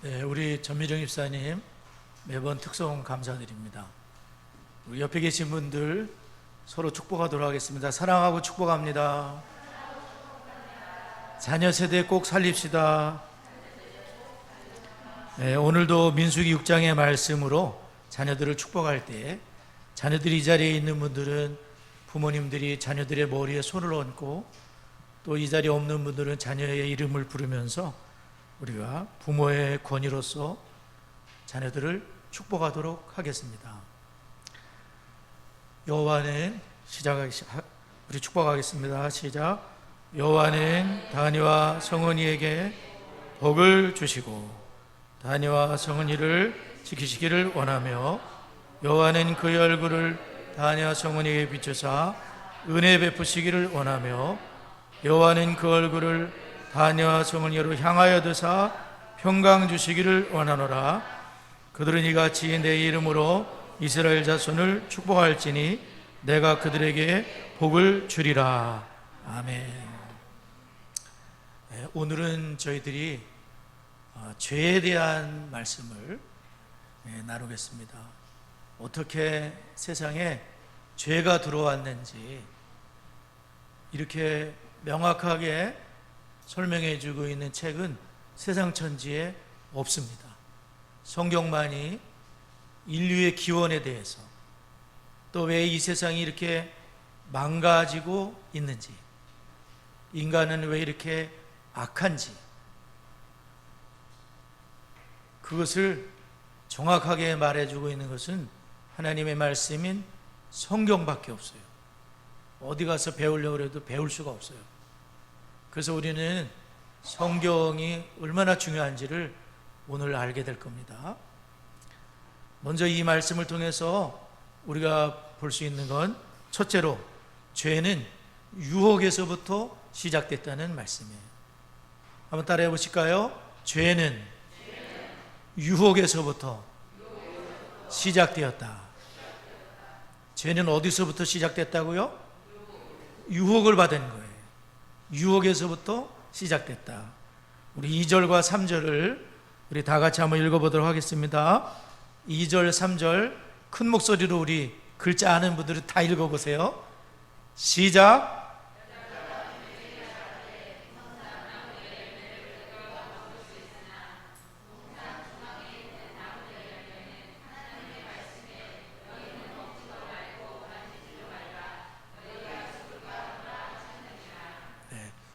네, 우리 전미정 집사님 매번 특송 감사드립니다. 우리 옆에 계신 분들 서로 축복하도록 하겠습니다. 사랑하고 축복합니다. 자녀 세대 꼭 살립시다. 네, 오늘도 민수기 6장의 말씀으로 자녀들을 축복할 때 자녀들이 이 자리에 있는 분들은 부모님들이 자녀들의 머리에 손을 얹고 또 이 자리에 없는 분들은 자녀의 이름을 부르면서 우리가 부모의 권위로서 자녀들을 축복하도록 하겠습니다. 여호와는 우리 축복하겠습니다. 시작. 여호와는 다니와 성은이에게 복을 주시고 다니와 성은이를 지키시기를 원하며 여호와는 그의 얼굴을 다니와 성은이에게 비추사 은혜 베푸시기를 원하며 여호와는 그 얼굴을 다니와 성은이로 향하여 드사 평강 주시기를 원하노라. 그들은 이같이 내 이름으로 이스라엘 자손을 축복할지니 내가 그들에게 복을 주리라. 아멘. 오늘은 저희들이 죄에 대한 말씀을 나누겠습니다. 어떻게 세상에 죄가 들어왔는지 이렇게 명확하게 설명해 주고 있는 책은 세상 천지에 없습니다. 성경만이 인류의 기원에 대해서 또 왜 이 세상이 이렇게 망가지고 있는지, 인간은 왜 이렇게 악한지, 그것을 정확하게 말해주고 있는 것은 하나님의 말씀인 성경밖에 없어요. 어디 가서 배우려고 해도 배울 수가 없어요. 그래서 우리는 성경이 얼마나 중요한지를 오늘 알게 될 겁니다. 먼저 이 말씀을 통해서 우리가 볼 수 있는 건 첫째로 죄는 유혹에서부터 시작됐다는 말씀이에요. 한번 따라해 보실까요? 죄는 유혹에서부터 시작되었다. 죄는 어디서부터 시작됐다고요? 유혹을 받은 거예요. 유혹에서부터 시작됐다. 우리 2절과 3절을 우리 다 같이 한번 읽어보도록 하겠습니다. 2절, 3절 큰 목소리로 우리 글자 아는 분들은 다 읽어보세요. 시작.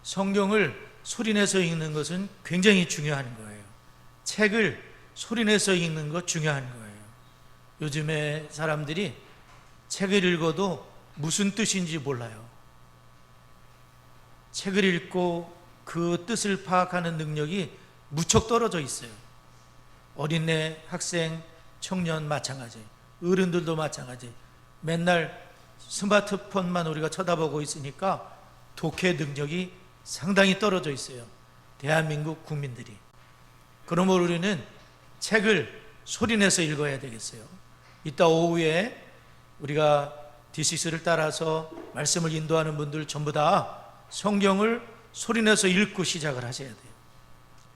성경을 소리내서 읽는 것은 굉장히 중요한 거예요. 책을 소리내서 읽는 것 중요한 거예요. 요즘에 사람들이 책을 읽어도 무슨 뜻인지 몰라요. 책을 읽고 그 뜻을 파악하는 능력이 무척 떨어져 있어요. 어린애, 학생, 청년 마찬가지, 어른들도 마찬가지. 맨날 스마트폰만 우리가 쳐다보고 있으니까 독해 능력이 상당히 떨어져 있어요. 대한민국 국민들이. 그러므로 우리는 책을 소리내서 읽어야 되겠어요. 이따 오후에 우리가 D6를 따라서 말씀을 인도하는 분들 전부 다 성경을 소리내서 읽고 시작을 하셔야 돼요.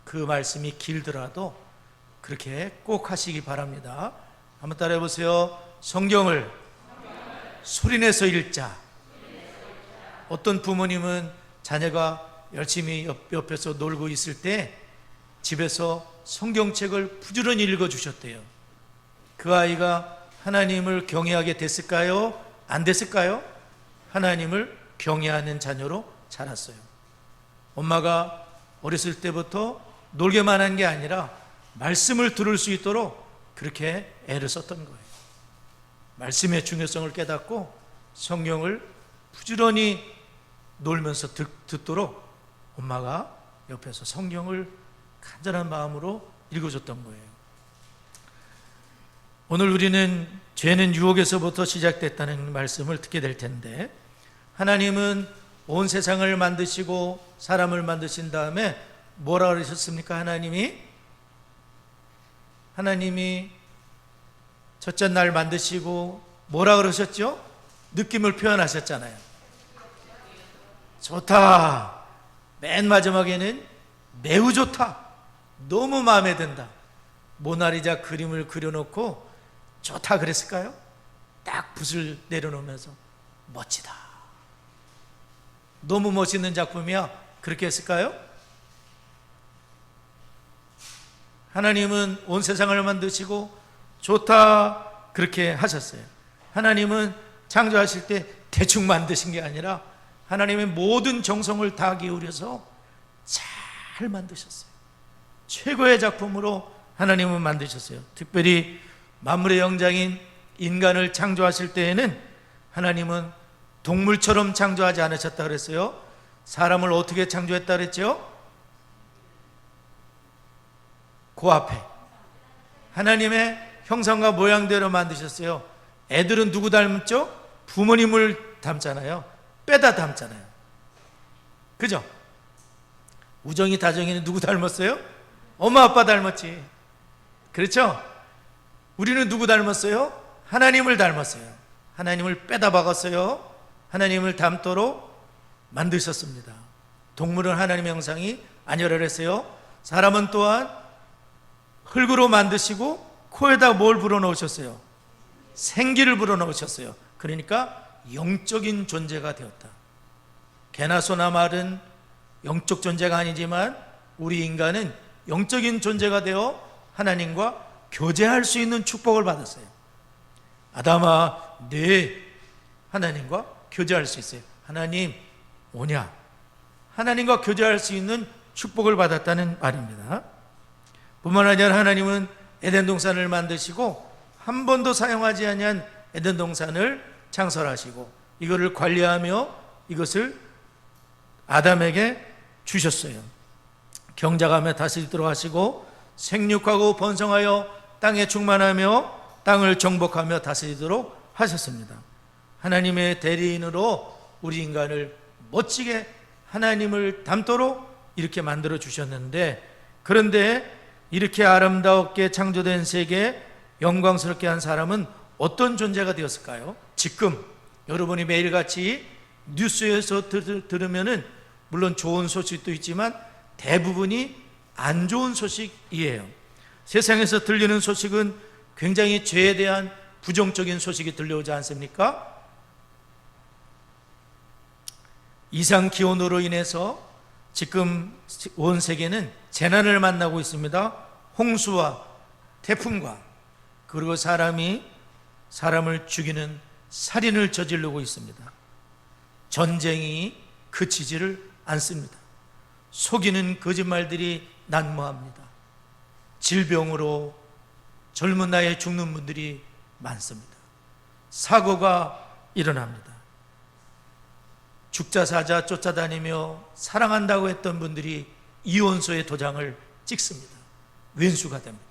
그 말씀이 길더라도 그렇게 꼭 하시기 바랍니다. 한번 따라해 보세요. 성경을 소리내서 읽자. 어떤 부모님은 자녀가 열심히 옆에서 놀고 있을 때 집에서 성경책을 부지런히 읽어주셨대요. 그 아이가 하나님을 경외하게 됐을까요? 안 됐을까요? 하나님을 경외하는 자녀로 자랐어요. 엄마가 어렸을 때부터 놀게만 한 게 아니라 말씀을 들을 수 있도록 그렇게 애를 썼던 거예요. 말씀의 중요성을 깨닫고 성경을 부지런히 놀면서 듣도록 엄마가 옆에서 성경을 간절한 마음으로 읽어줬던 거예요. 오늘 우리는 죄는 유혹에서부터 시작됐다는 말씀을 듣게 될 텐데, 하나님은 온 세상을 만드시고 사람을 만드신 다음에 뭐라 그러셨습니까? 하나님이 첫째 날 만드시고 뭐라 그러셨죠? 느낌을 표현하셨잖아요. 좋다. 맨 마지막에는 매우 좋다. 너무 마음에 든다. 모나리자 그림을 그려놓고 좋다 그랬을까요? 딱 붓을 내려놓으면서 멋지다, 너무 멋있는 작품이야, 그렇게 했을까요? 하나님은 온 세상을 만드시고 좋다 그렇게 하셨어요. 하나님은 창조하실 때 대충 만드신 게 아니라 하나님의 모든 정성을 다 기울여서 잘 만드셨어요. 최고의 작품으로 하나님은 만드셨어요. 특별히 만물의 영장인 인간을 창조하실 때에는 하나님은 동물처럼 창조하지 않으셨다 그랬어요. 사람을 어떻게 창조했다 그랬죠? 그 앞에 하나님의 형상과 모양대로 만드셨어요. 애들은 누구 닮았죠? 부모님을 닮잖아요. 빼다 닮잖아요. 그죠? 우정이 다정이는 누구 닮았어요? 엄마 아빠 닮았지. 그렇죠? 우리는 누구 닮았어요? 하나님을 닮았어요. 하나님을 빼다 박았어요. 하나님을 닮도록 만드셨습니다. 동물은 하나님의 형상이 아니라 그랬어요. 사람은 또한 흙으로 만드시고 코에다 뭘 불어넣으셨어요? 생기를 불어넣으셨어요. 그러니까 영적인 존재가 되었다. 개나 소나 말은 영적 존재가 아니지만 우리 인간은 영적인 존재가 되어 하나님과 교제할 수 있는 축복을 받았어요. 아담아, 네, 하나님과 교제할 수 있어요. 하나님 오냐? 하나님과 교제할 수 있는 축복을 받았다는 말입니다. 뿐만 아니라 하나님은 에덴 동산을 만드시고 한 번도 사용하지 아니한 에덴 동산을 창설하시고 이거를 관리하며 이것을 아담에게 주셨어요. 경작하며 다스리도록 하시고 생육하고 번성하여 땅에 충만하며 땅을 정복하며 다스리도록 하셨습니다. 하나님의 대리인으로 우리 인간을 멋지게 하나님을 닮도록 이렇게 만들어 주셨는데, 그런데 이렇게 아름답게 창조된 세계, 영광스럽게 한 사람은 어떤 존재가 되었을까요? 지금 여러분이 매일같이 뉴스에서 들으면은 물론 좋은 소식도 있지만 대부분이 안 좋은 소식이에요. 세상에서 들리는 소식은 굉장히 죄에 대한 부정적인 소식이 들려오지 않습니까? 이상 기온으로 인해서 지금 온 세계는 재난을 만나고 있습니다. 홍수와 태풍과, 그리고 사람이 사람을 죽이는 살인을 저지르고 있습니다. 전쟁이 그치지를 않습니다. 속이는 거짓말들이 난무합니다. 질병으로 젊은 나이에 죽는 분들이 많습니다. 사고가 일어납니다. 죽자 사자 쫓아다니며 사랑한다고 했던 분들이 이혼서에 도장을 찍습니다. 왼수가 됩니다.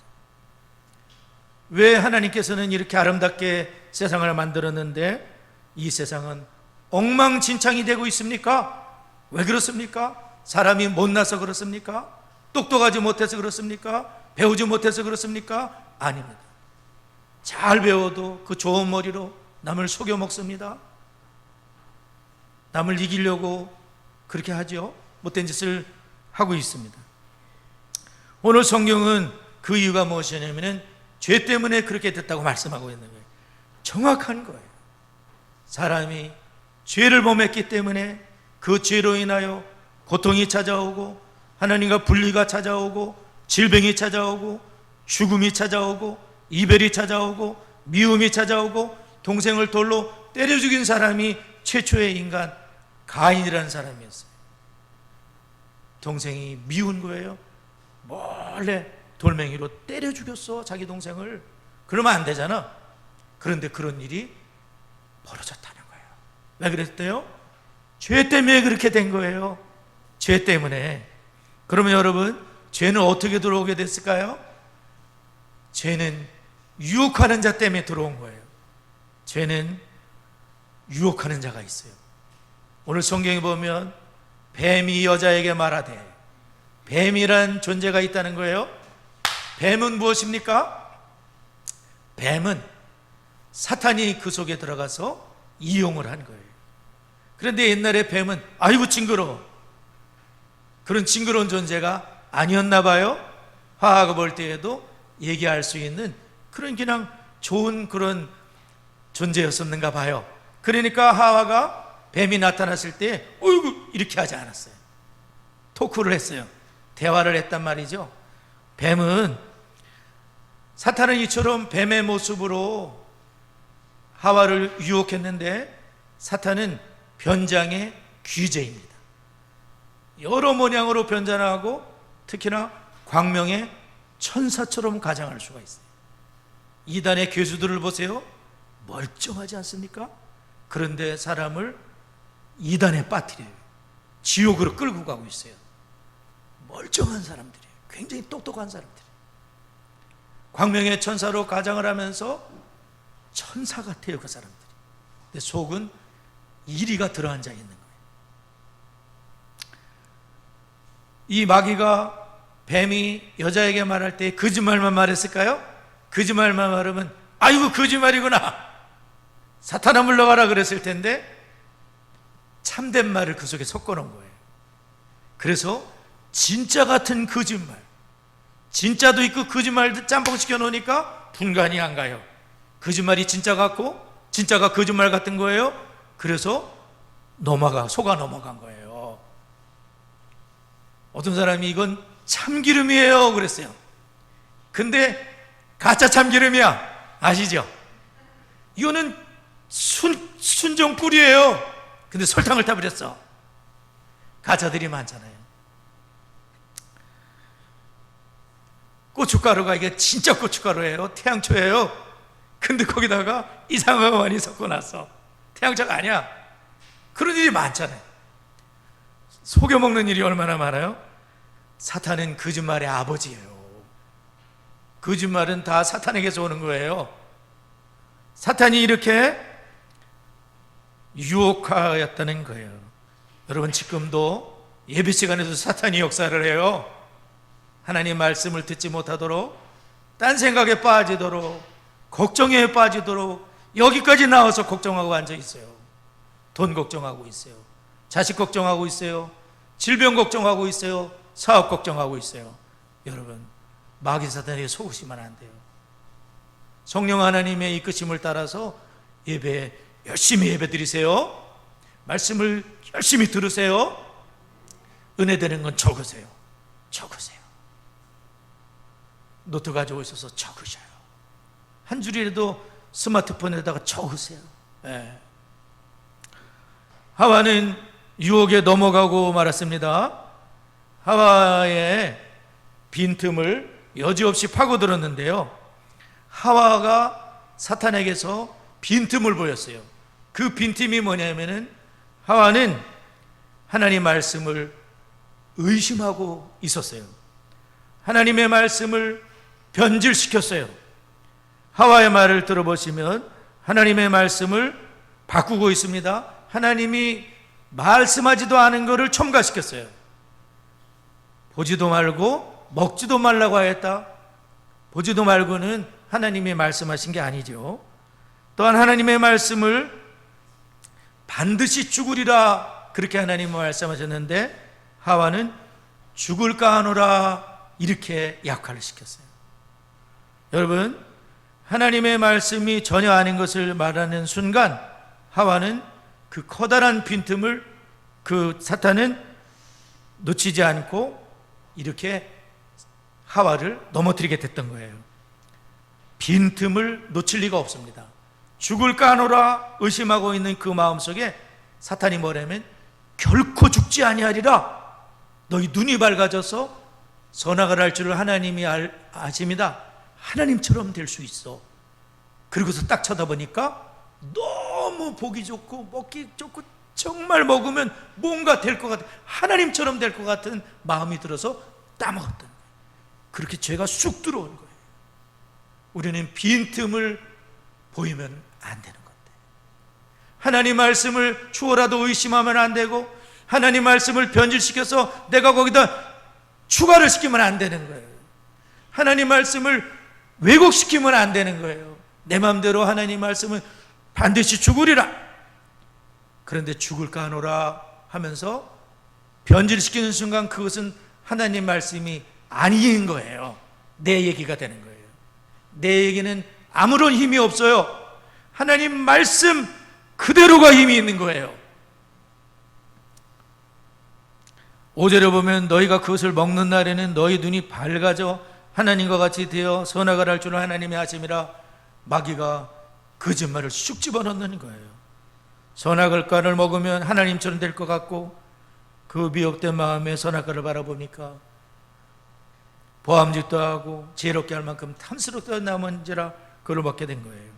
왜 하나님께서는 이렇게 아름답게 세상을 만들었는데 이 세상은 엉망진창이 되고 있습니까? 왜 그렇습니까? 사람이 못나서 그렇습니까? 똑똑하지 못해서 그렇습니까? 배우지 못해서 그렇습니까? 아닙니다. 잘 배워도 그 좋은 머리로 남을 속여 먹습니다. 남을 이기려고 그렇게 하죠. 못된 짓을 하고 있습니다. 오늘 성경은 그 이유가 무엇이냐면 죄 때문에 그렇게 됐다고 말씀하고 있는 거예요. 정확한 거예요. 사람이 죄를 범했기 때문에 그 죄로 인하여 고통이 찾아오고 하나님과 분리가 찾아오고 질병이 찾아오고 죽음이 찾아오고 이별이 찾아오고 미움이 찾아오고 동생을 돌로 때려 죽인 사람이 최초의 인간 가인이라는 사람이었어요. 동생이 미운 거예요. 몰래 돌멩이로 때려 죽였어, 자기 동생을. 그러면 안 되잖아. 그런데 그런 일이 벌어졌다는 거예요. 왜 그랬대요? 죄 때문에 그렇게 된 거예요. 죄 때문에. 그러면 여러분, 죄는 어떻게 들어오게 됐을까요? 죄는 유혹하는 자 때문에 들어온 거예요. 죄는 유혹하는 자가 있어요. 오늘 성경에 보면 뱀이 여자에게 말하되, 뱀이란 존재가 있다는 거예요. 뱀은 무엇입니까? 뱀은 사탄이 그 속에 들어가서 이용을 한 거예요. 그런데 옛날에 뱀은 아이고 징그러워, 그런 징그러운 존재가 아니었나 봐요. 화학을 볼 때에도 얘기할 수 있는 그냥 좋은 그런 존재였었는가 봐요. 그러니까 하와가 뱀이 나타났을 때 어이구 이렇게 하지 않았어요. 토크를 했어요. 대화를 했단 말이죠. 사탄은 이처럼 뱀의 모습으로 하와를 유혹했는데 사탄은 변장의 귀재입니다. 여러 모양으로 변장하고 특히나 광명의 천사처럼 가장할 수가 있어요. 이단의 괴수들을 보세요. 멀쩡하지 않습니까? 그런데 사람을 이단에 빠뜨려요. 지옥으로 끌고 가고 있어요. 멀쩡한 사람들이에요. 굉장히 똑똑한 사람들이에요. 광명의 천사로 가장을 하면서 천사 같아요, 그 사람들이. 근데 속은 이리가 들어앉아 있는 거예요. 이 마귀가, 뱀이 여자에게 말할 때 거짓말만 말했을까요? 거짓말만 말하면 아이고 거짓말이구나, 사탄아 물러가라 그랬을 텐데 참된 말을 그 속에 섞어놓은 거예요. 그래서 진짜 같은 거짓말, 진짜도 있고 거짓말도 짬뽕 시켜놓으니까 분간이 안 가요. 거짓말이 진짜 같고 진짜가 거짓말 같은 거예요. 그래서 속아 넘어간 거예요. 어떤 사람이 이건 참기름이에요 그랬어요. 근데 가짜 참기름이야, 아시죠? 이거는 순정 꿀이에요. 근데 설탕을 타버렸어. 가짜들이 많잖아요. 고춧가루가 이게 진짜 고춧가루예요. 태양초예요. 근데 거기다가 이상한 거 많이 섞어놨어. 태양초가 아니야. 그런 일이 많잖아요. 속여먹는 일이 얼마나 많아요? 사탄은 거짓말의 아버지예요. 거짓말은 다 사탄에게서 오는 거예요. 사탄이 이렇게 유혹하였다는 거예요. 여러분, 지금도 예배 시간에도 사탄이 역사를 해요. 하나님 말씀을 듣지 못하도록, 딴 생각에 빠지도록, 걱정에 빠지도록 여기까지 나와서 걱정하고 앉아 있어요. 돈 걱정하고 있어요. 자식 걱정하고 있어요. 질병 걱정하고 있어요. 사업 걱정하고 있어요. 여러분, 마귀 사탄에게 속으시면 안 돼요. 성령 하나님의 이끄심을 따라서 열심히 예배 드리세요. 말씀을 열심히 들으세요. 은혜 되는 건 적으세요. 노트 가지고 있어서 적으셔요. 한 줄이라도 스마트폰에다가 적으세요. 네. 하와는 유혹에 넘어가고 말았습니다. 하와의 빈틈을 여지없이 파고들었는데요, 하와가 사탄에게서 빈틈을 보였어요. 그 빈틈이 뭐냐면은 하와는 하나님 말씀을 의심하고 있었어요. 하나님의 말씀을 변질시켰어요. 하와의 말을 들어보시면 하나님의 말씀을 바꾸고 있습니다. 하나님이 말씀하지도 않은 것을 첨가시켰어요. 보지도 말고 먹지도 말라고 하였다. 보지도 말고는 하나님이 말씀하신 게 아니죠. 또한 하나님의 말씀을 반드시 죽으리라 그렇게 하나님은 말씀하셨는데 하와는 죽을까 하노라 이렇게 약화를 시켰어요. 여러분, 하나님의 말씀이 전혀 아닌 것을 말하는 순간 하와는 그 커다란 빈틈을 사탄은 놓치지 않고 이렇게 하와를 넘어뜨리게 됐던 거예요. 빈틈을 놓칠 리가 없습니다. 죽을까 하노라 의심하고 있는 그 마음속에 사탄이 뭐라면 결코 죽지 아니하리라. 너희 눈이 밝아져서 선악을 할 줄을 하나님이 아십니다. 하나님처럼 될 수 있어. 그리고서 딱 쳐다보니까 너무 보기 좋고 먹기 좋고 정말 먹으면 뭔가 될 것 같은, 하나님처럼 될 것 같은 마음이 들어서 따먹었던 거예요. 그렇게 죄가 쑥 들어온 거예요. 우리는 빈틈을 보이면 안 되는 건데, 하나님 말씀을 추호라도 의심하면 안 되고, 하나님 말씀을 변질시켜서 내가 거기다 추가를 시키면 안 되는 거예요. 하나님 말씀을 왜곡시키면 안 되는 거예요. 내 마음대로 하나님 말씀은 반드시 죽으리라. 그런데 죽을까 하노라 하면서 변질시키는 순간 그것은 하나님 말씀이 아닌 거예요. 내 얘기가 되는 거예요. 내에게는 아무런 힘이 없어요. 하나님 말씀 그대로가 힘이 있는 거예요. 5절에 보면 너희가 그것을 먹는 날에는 너희 눈이 밝아져 하나님과 같이 되어 선악을 알 줄을 하나님이 아심이라. 마귀가 거짓말을 쑥 집어넣는 거예요. 선악을 과를 먹으면 하나님처럼 될 것 같고, 그 미혹된 마음에 선악과를 바라보니까 보암짓도 하고 지혜롭게 할 만큼 탐스럽게 남은지라 그걸 먹게 된 거예요.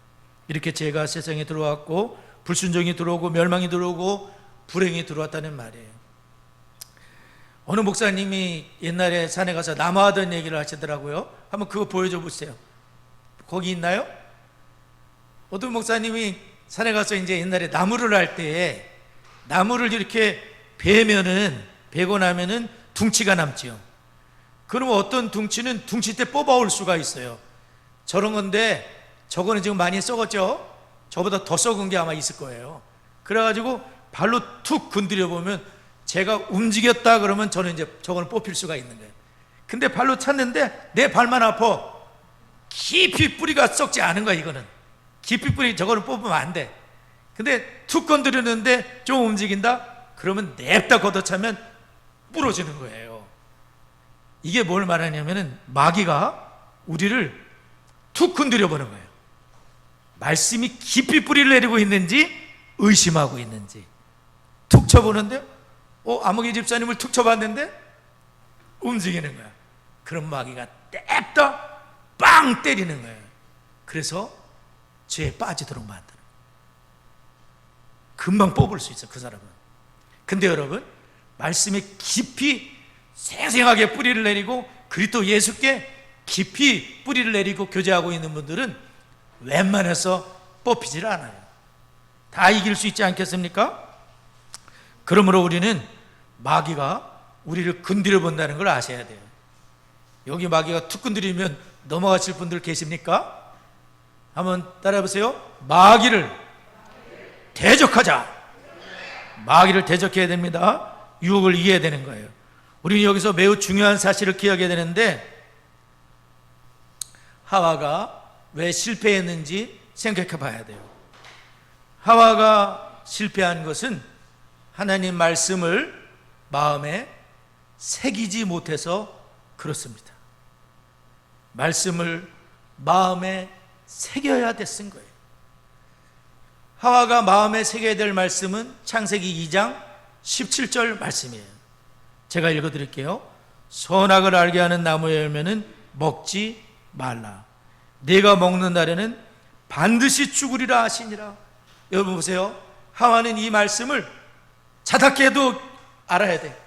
이렇게 죄가 세상에 들어왔고, 불순종이 들어오고, 멸망이 들어오고, 불행이 들어왔다는 말이에요. 어느 목사님이 옛날에 산에 가서 나무하던 얘기를 하시더라고요. 한번 그거 보여줘 보세요. 거기 있나요? 어떤 목사님이 산에 가서 이제 옛날에 나무를 할 때, 나무를 이렇게 베고 나면은 둥치가 남지요. 그러면 어떤 둥치는 둥치 때 뽑아올 수가 있어요. 저런 건데, 저거는 지금 많이 썩었죠? 저보다 더 썩은 게 아마 있을 거예요. 그래가지고 발로 툭 건드려 보면, 제가 움직였다 그러면 저는 이제 저거는 뽑힐 수가 있는 거예요. 근데 발로 찼는데 내 발만 아파. 깊이 뿌리가 썩지 않은 거야. 이거는 깊이 뿌리, 저거는 뽑으면 안 돼. 근데 툭 건드렸는데 좀 움직인다? 그러면 냅다 걷어차면 부러지는 거예요. 이게 뭘 말하냐면은 마귀가 우리를 툭 건드려 보는 거예요. 말씀이 깊이 뿌리를 내리고 있는지 의심하고 있는지. 툭 쳐보는데 아무개 집사님을 툭 쳐봤는데 움직이는 거야. 그럼 마귀가 냅다 빵 때리는 거예요. 그래서 죄에 빠지도록 만드는 거예요. 금방 뽑을 수 있어, 그 사람은. 근데 여러분, 말씀에 깊이 생생하게 뿌리를 내리고 그리스도 예수께 깊이 뿌리를 내리고 교제하고 있는 분들은 웬만해서 뽑히질 않아요. 다 이길 수 있지 않겠습니까? 그러므로 우리는 마귀가 우리를 건드려 본다는 걸 아셔야 돼요. 여기 마귀가 툭 건드리면 넘어가실 분들 계십니까? 한번 따라해 보세요. 마귀를 대적하자. 마귀를 대적해야 됩니다. 유혹을 이겨야 되는 거예요. 우리는 여기서 매우 중요한 사실을 기억해야 되는데, 하와가 왜 실패했는지 생각해 봐야 돼요. 하와가 실패한 것은 하나님 말씀을 마음에 새기지 못해서 그렇습니다. 말씀을 마음에 새겨야 됐은 거예요. 하와가 마음에 새겨야 될 말씀은 창세기 2장 17절 말씀이에요. 제가 읽어드릴게요. 선악을 알게 하는 나무의 열매는 먹지 말라. 네가 먹는 날에는 반드시 죽으리라 하시니라. 여러분 보세요. 하와는 이 말씀을 자다케 해도 알아야 돼.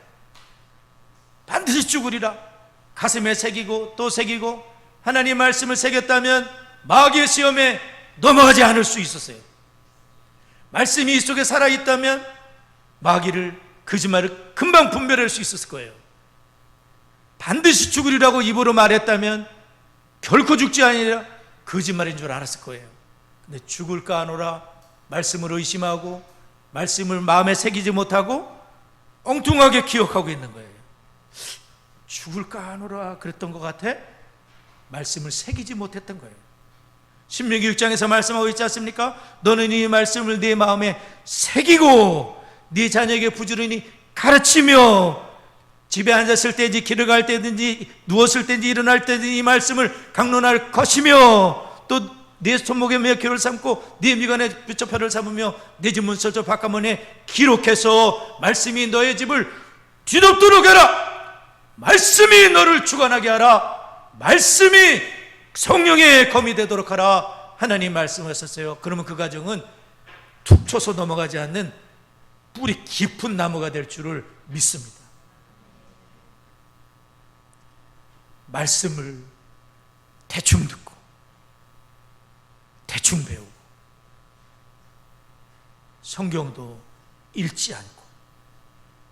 반드시 죽으리라. 가슴에 새기고 또 새기고, 하나님 말씀을 새겼다면 마귀의 시험에 넘어가지 않을 수 있었어요. 말씀이 이 속에 살아있다면 마귀를, 거짓말을 금방 분별할 수 있었을 거예요. 반드시 죽으리라고 입으로 말했다면 결코 죽지 아니라 거짓말인 줄 알았을 거예요. 근데 죽을까 하노라 말씀을 의심하고 말씀을 마음에 새기지 못하고 엉뚱하게 기억하고 있는 거예요. 죽을까 하노라 그랬던 것 같아? 말씀을 새기지 못했던 거예요. 신명기 6장에서 말씀하고 있지 않습니까? 너는 이 말씀을 네 마음에 새기고 네 자녀에게 부지런히 가르치며 집에 앉았을 때든지 길을 갈 때든지 누웠을 때든지 일어날 때든지 이 말씀을 강론할 것이며, 또 네 손목에 매어 기를 삼고 네 미간에 뼈뼈를 삼으며 네 집 문설주 바깥문에 기록해서 말씀이 너의 집을 뒤덮도록 해라. 말씀이 너를 주관하게 하라. 말씀이 성령의 검이 되도록 하라. 하나님 말씀하셨어요. 그러면 그 가정은 툭 쳐서 넘어가지 않는 뿌리 깊은 나무가 될 줄을 믿습니다. 말씀을 대충 듣고 대충 배우고 성경도 읽지 않고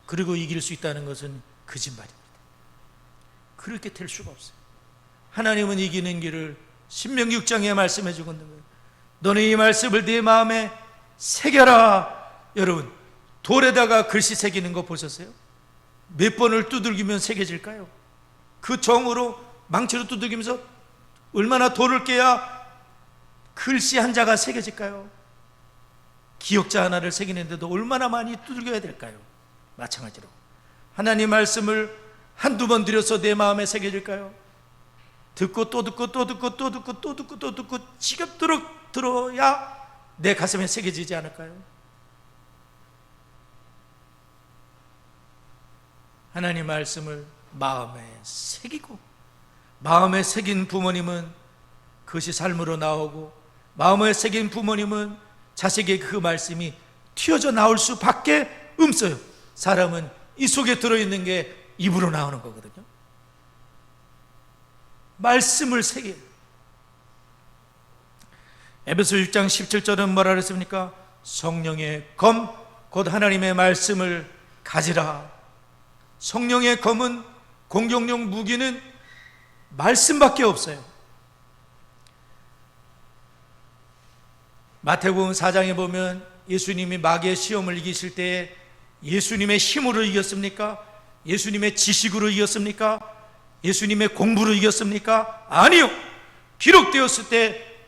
그리고 이길 수 있다는 것은 거짓말입니다. 그렇게 될 수가 없어요. 하나님은 이기는 길을 신명기 6장에 말씀해 주고 있는 거예요. 너는 이 말씀을 네 마음에 새겨라. 여러분, 돌에다가 글씨 새기는 거 보셨어요? 몇 번을 두들기면 새겨질까요? 그 정으로 망치로 두들기면서 얼마나 돌을 깨야 글씨 한 자가 새겨질까요? 기억자 하나를 새기는데도 얼마나 많이 두들겨야 될까요? 마찬가지로 하나님 말씀을 한두 번 들여서 내 마음에 새겨질까요? 듣고 또 듣고 또 듣고 또 듣고 또 듣고 또 듣고 지겹도록 들어야 내 가슴에 새겨지지 않을까요? 하나님 말씀을 마음에 새기고, 마음에 새긴 부모님은 그것이 삶으로 나오고, 마음에 새긴 부모님은 자식의 그 말씀이 튀어져 나올 수밖에 없어요. 사람은 이 속에 들어있는 게 입으로 나오는 거거든요. 말씀을 새겨. 에베소 6장 17절은 뭐라 그랬습니까? 성령의 검, 곧 하나님의 말씀을 가지라. 성령의 검은, 공격용 무기는 말씀밖에 없어요. 마태복음 4장에 보면 예수님이 마귀의 시험을 이기실 때에 예수님의 힘으로 이겼습니까? 예수님의 지식으로 이겼습니까? 예수님의 공부로 이겼습니까? 아니요. 기록되었으되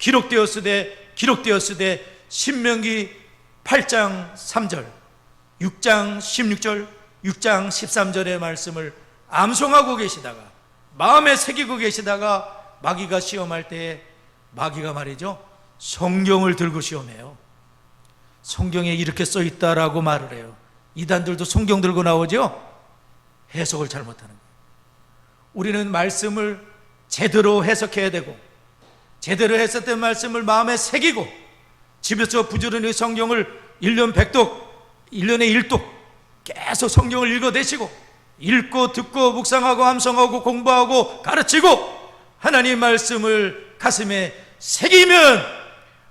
신명기 8장 3절, 6장 16절, 6장 13절의 말씀을 암송하고 계시다가, 마음에 새기고 계시다가 마귀가 시험할 때에 마귀가 말이죠, 성경을 들고 시험해요. 성경에 이렇게 써 있다라고 말을 해요. 이단들도 성경 들고 나오죠? 해석을 잘못하는 거예요. 우리는 말씀을 제대로 해석해야 되고, 제대로 해석된 말씀을 마음에 새기고, 집에서 부지런히 성경을 1년 100독, 1년에 1독 계속 성경을 읽어대시고, 읽고 듣고 묵상하고 함성하고 공부하고 가르치고 하나님 말씀을 가슴에 새기면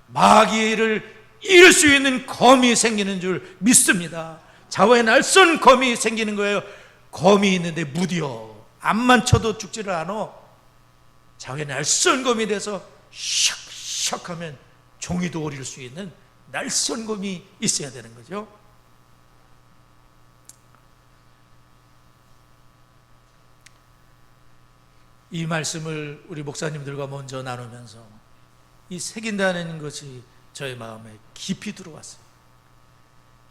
마귀를 이길 수 있는 검이 생기는 줄 믿습니다. 좌우에 날선 검이 생기는 거예요. 검이 있는데 무디어 암만 쳐도 죽지를 않아. 좌우에 날선 검이 돼서 샥샥 하면 종이도 오릴 수 있는 날선 검이 있어야 되는 거죠. 이 말씀을 우리 목사님들과 먼저 나누면서 이 새긴다는 것이 저의 마음에 깊이 들어왔어요.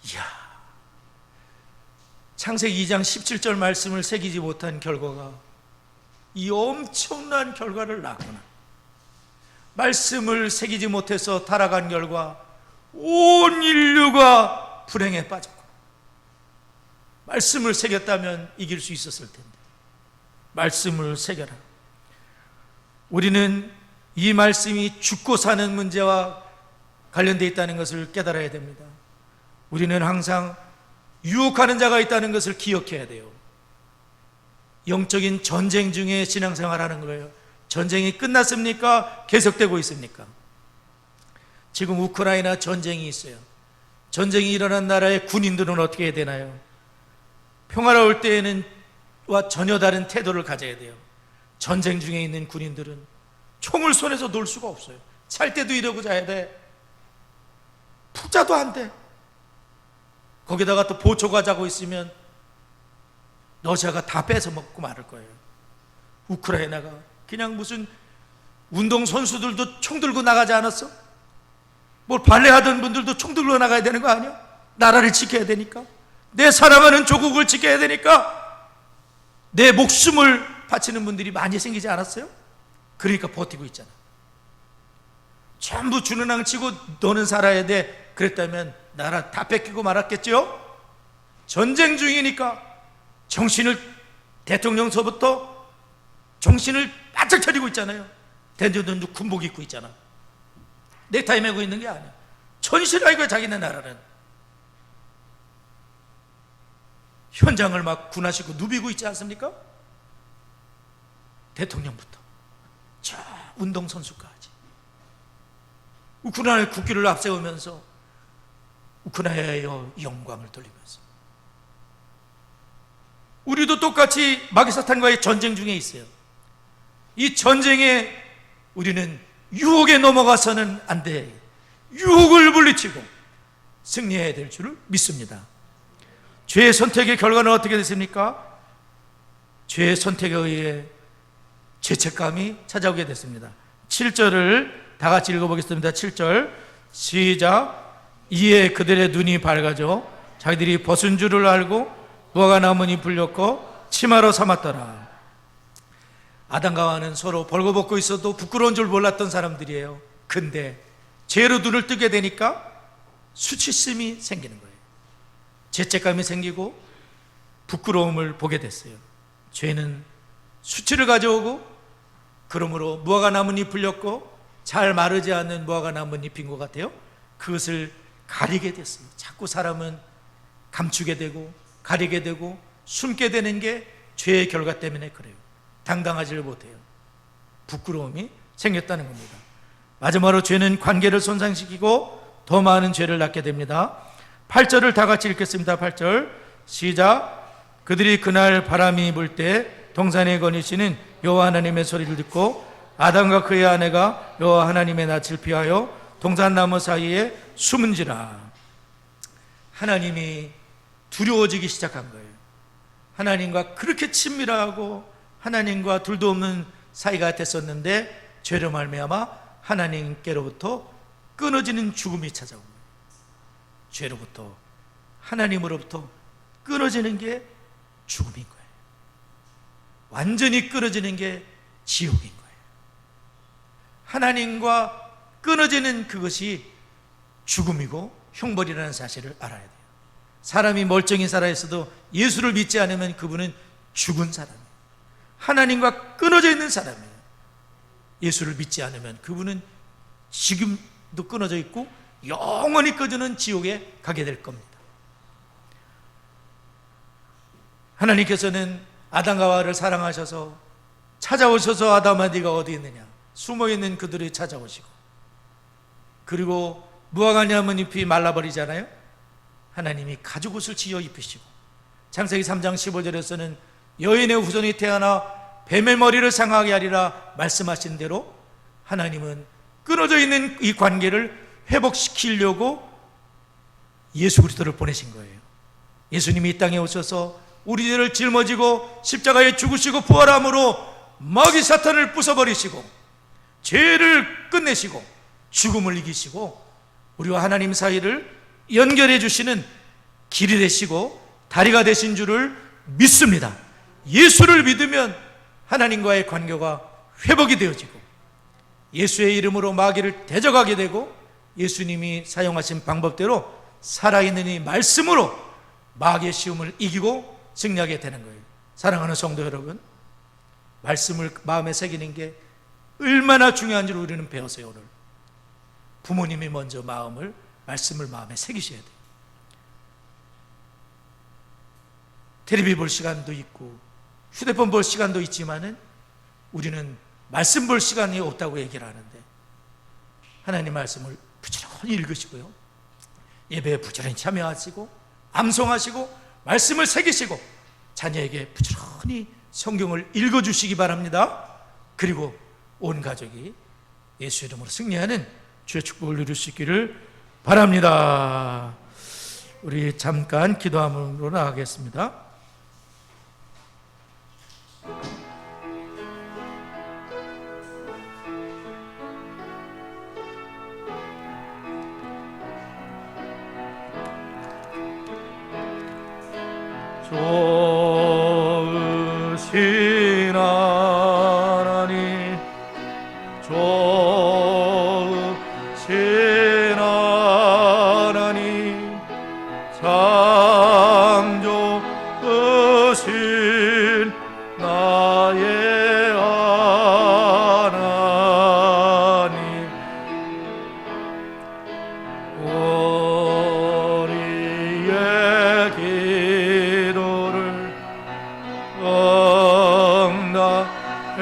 이야, 창세기 2장 17절 말씀을 새기지 못한 결과가 이 엄청난 결과를 낳구나. 말씀을 새기지 못해서 타락한 결과 온 인류가 불행에 빠졌고, 말씀을 새겼다면 이길 수 있었을 텐데 말씀을 새겨라. 우리는 이 말씀이 죽고 사는 문제와 관련되어 있다는 것을 깨달아야 됩니다. 우리는 항상 유혹하는 자가 있다는 것을 기억해야 돼요. 영적인 전쟁 중에 신앙생활하는 거예요. 전쟁이 끝났습니까? 계속되고 있습니까? 지금 우크라이나 전쟁이 있어요. 전쟁이 일어난 나라의 군인들은 어떻게 해야 되나요? 평화로울 때에는 와 전혀 다른 태도를 가져야 돼요. 전쟁 중에 있는 군인들은 총을 손에서 놓을 수가 없어요. 잘 때도 이러고 자야 돼. 푹 자도 안 돼. 거기다가 또 보초가 자고 있으면 러시아가 다 뺏어 먹고 말을 거예요. 우크라이나가 그냥 무슨 운동선수들도 총 들고 나가지 않았어? 뭘 발레하던 분들도 총 들고 나가야 되는 거 아니야? 나라를 지켜야 되니까, 내 사랑하는 조국을 지켜야 되니까 내 목숨을 바치는 분들이 많이 생기지 않았어요? 그러니까 버티고 있잖아. 전부 주는왕 치고 너는 살아야 돼 그랬다면 나라 다 뺏기고 말았겠죠? 전쟁 중이니까 정신을, 대통령서부터 정신을 바짝 차리고 있잖아요. 대통령도 군복 입고 있잖아. 넥타이 메고 있는 게 아니야. 천실아 이거. 자기네 나라는 현장을 막 군하시고 누비고 있지 않습니까? 대통령부터 저 운동선수까지 우크라이나의 국기를 앞세우면서 우크라이나의 영광을 돌리면서, 우리도 똑같이 마귀사탄과의 전쟁 중에 있어요. 이 전쟁에 우리는 유혹에 넘어가서는 안 돼. 유혹을 물리치고 승리해야 될 줄을 믿습니다. 죄의 선택의 결과는 어떻게 됐습니까? 죄의 선택에 의해 죄책감이 찾아오게 됐습니다. 7절을 다 같이 읽어보겠습니다. 7절 시작. 이에 그들의 눈이 밝아져 자기들이 벗은 줄을 알고 무화과 나무니 불렸고 치마로 삼았더라. 아담과 하와는 서로 벌거벗고 있어도 부끄러운 줄 몰랐던 사람들이에요. 근데 죄로 눈을 뜨게 되니까 수치심이 생기는 거예요. 죄책감이 생기고 부끄러움을 보게 됐어요. 죄는 수치를 가져오고, 그러므로 무화과 나뭇잎 불렸고 잘 마르지 않는 무화과 나뭇잎인 것 같아요. 그것을 가리게 됐어요. 자꾸 사람은 감추게 되고 가리게 되고 숨게 되는 게 죄의 결과 때문에 그래요. 당당하지를 못해요. 부끄러움이 생겼다는 겁니다. 마지막으로 죄는 관계를 손상시키고 더 많은 죄를 낳게 됩니다. 8절을 다 같이 읽겠습니다. 8절 시작. 그들이 그날 바람이 불 때 동산에 거니시는 여호와 하나님의 소리를 듣고 아담과 그의 아내가 여호와 하나님의 낯을 피하여 동산나무 사이에 숨은지라. 하나님이 두려워지기 시작한 거예요. 하나님과 그렇게 친밀하고 하나님과 둘도 없는 사이가 됐었는데 죄로 말미암아 하나님께로부터 끊어지는 죽음이 찾아온 거예요. 죄로부터, 하나님으로부터 끊어지는 게 죽음인 거예요. 완전히 끊어지는 게 지옥인 거예요. 하나님과 끊어지는 그것이 죽음이고 형벌이라는 사실을 알아야 돼요. 사람이 멀쩡히 살아있어도 예수를 믿지 않으면 그분은 죽은 사람이에요. 하나님과 끊어져 있는 사람이에요. 예수를 믿지 않으면 그분은 지금도 끊어져 있고 영원히 꺼지는 지옥에 가게 될 겁니다. 하나님께서는 아담과 하와를 사랑하셔서 찾아오셔서 아담아 네가 어디 있느냐, 숨어있는 그들을 찾아오시고, 그리고 무화과 나뭇잎이 말라버리잖아요. 하나님이 가죽옷을 지어 입히시고, 창세기 3장 15절에서는 여인의 후손이 태어나 뱀의 머리를 상하게 하리라 말씀하신 대로 하나님은 끊어져 있는 이 관계를 회복시키려고 예수 그리스도를 보내신 거예요. 예수님이 이 땅에 오셔서 우리들을 짊어지고 십자가에 죽으시고 부활함으로 마귀 사탄을 부숴버리시고 죄를 끝내시고 죽음을 이기시고 우리와 하나님 사이를 연결해 주시는 길이 되시고 다리가 되신 줄을 믿습니다. 예수를 믿으면 하나님과의 관계가 회복이 되어지고 예수의 이름으로 마귀를 대적하게 되고 예수님이 사용하신 방법대로 살아있는 이 말씀으로 마귀의 시험을 이기고 승리하게 되는 거예요. 사랑하는 성도 여러분, 말씀을 마음에 새기는 게 얼마나 중요한지를 우리는 배웠어요. 오늘 부모님이 먼저 말씀을 마음에 새기셔야 돼요. 텔레비 볼 시간도 있고 휴대폰 볼 시간도 있지만은 우리는 말씀 볼 시간이 없다고 얘기를 하는데, 하나님 말씀을 부지런히 읽으시고요, 예배에 부지런히 참여하시고 암송하시고 말씀을 새기시고 자녀에게 부지런히 성경을 읽어주시기 바랍니다. 그리고 온 가족이 예수 이름으로 승리하는 주의 축복을 누릴 수 있기를 바랍니다. 우리 잠깐 기도함으로 나가겠습니다. 좋으신 하나님, 좋으신 하나님, 참 좋으신 나의 하나님, 우리의 기도를 응답해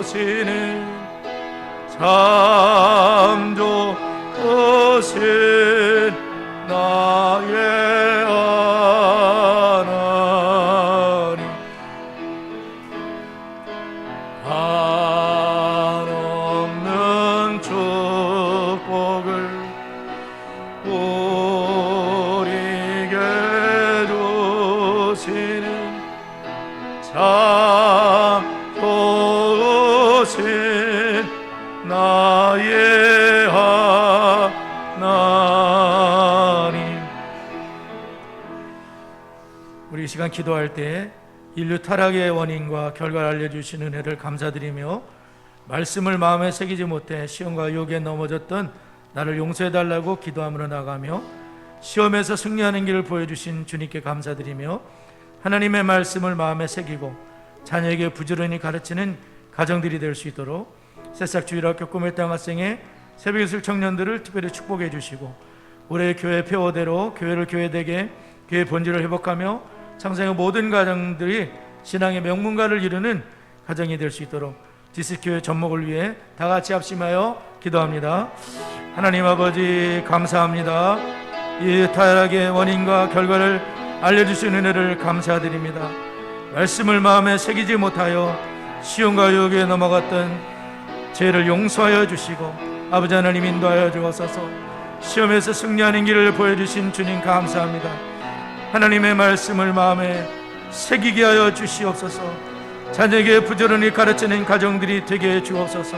주시는 참 좋으신 나의 하나님, 한없는 축복을 우리에게 주시는 참 좋으신 기도할 때 인류 타락의 원인과 결과를 알려주신 은혜를 감사드리며 말씀을 마음에 새기지 못해 시험과 유혹에 넘어졌던 나를 용서해달라고 기도함으로 나가며 시험에서 승리하는 길을 보여주신 주님께 감사드리며 하나님의 말씀을 마음에 새기고 자녀에게 부지런히 가르치는 가정들이 될 수 있도록 새싹 주일학교 꿈의 땅 학생의 새벽예술 청년들을 특별히 축복해 주시고 올해 교회 폐허대로 교회를 교회되게 교회 본질을 회복하며 창생의 모든 가정들이 신앙의 명문가를 이루는 가정이 될 수 있도록 디스교회 전목을 위해 다 같이 합심하여 기도합니다. 하나님 아버지 감사합니다. 이 타락의 원인과 결과를 알려주신 은혜를 감사드립니다. 말씀을 마음에 새기지 못하여 시험과 유혹에 넘어갔던 죄를 용서하여 주시고 아버지 하나님 인도하여 주옵소서. 시험에서 승리하는 길을 보여주신 주님 감사합니다. 하나님의 말씀을 마음에 새기게 하여 주시옵소서. 자녀에게 부지런히 가르치는 가정들이 되게 해 주옵소서.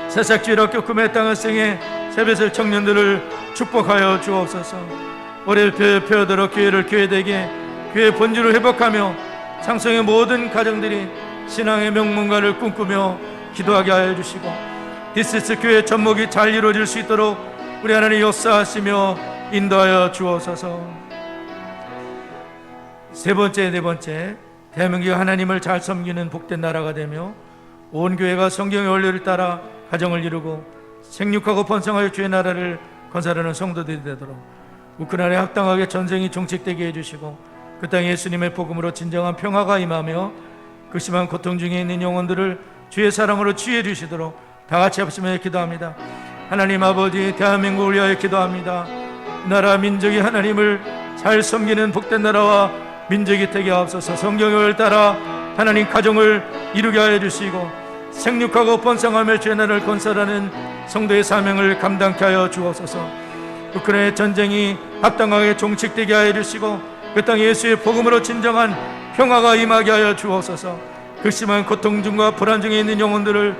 새싹주일학교 꿈의 땅 학생의 새벽예술 청년들을 축복하여 주옵소서. 올해 폐허대로 교회를 교회되게 교회 본질을 회복하며 창성의 모든 가정들이 신앙의 명문가를 꿈꾸며 기도하게 하여 주시고 디스스 교회 접목이 잘 이루어질 수 있도록 우리 하나님 역사하시며 인도하여 주옵소서. 세 번째, 네 번째, 대한민국이 하나님을 잘 섬기는 복된 나라가 되며 온 교회가 성경의 원리를 따라 가정을 이루고 생육하고 번성하여 주의 나라를 건설하는 성도들이 되도록 우크라이나에 합당하게 전쟁이 종식되게 해주시고 그 땅에 예수님의 복음으로 진정한 평화가 임하며 그 심한 고통 중에 있는 영혼들을 주의 사랑으로 치유해 주시도록 다 같이 합심해 기도합니다. 하나님 아버지, 대한민국을 위하여 기도합니다. 나라 민족이 하나님을 잘 섬기는 복된 나라와 민족이 되게 하옵소서. 성경을 따라 하나님 가정을 이루게 하여 주시고 생육하고 번성하며 주의 나라를 건설하는 성도의 사명을 감당케 하여 주옵소서. 우크라이나 전쟁이 합당하게 종식되게 하여 주시고 그 땅에 예수의 복음으로 진정한 평화가 임하게 하여 주옵소서. 그 심한 고통 중과 불안 중에 있는 영혼들을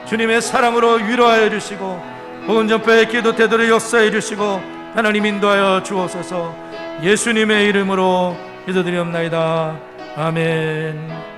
주님의 사랑으로 위로하여 주시고 복음 전파의 기도 태도를 역사해 주시고 하나님 인도하여 주옵소서. 예수님의 이름으로 기도드리옵나이다. 아멘.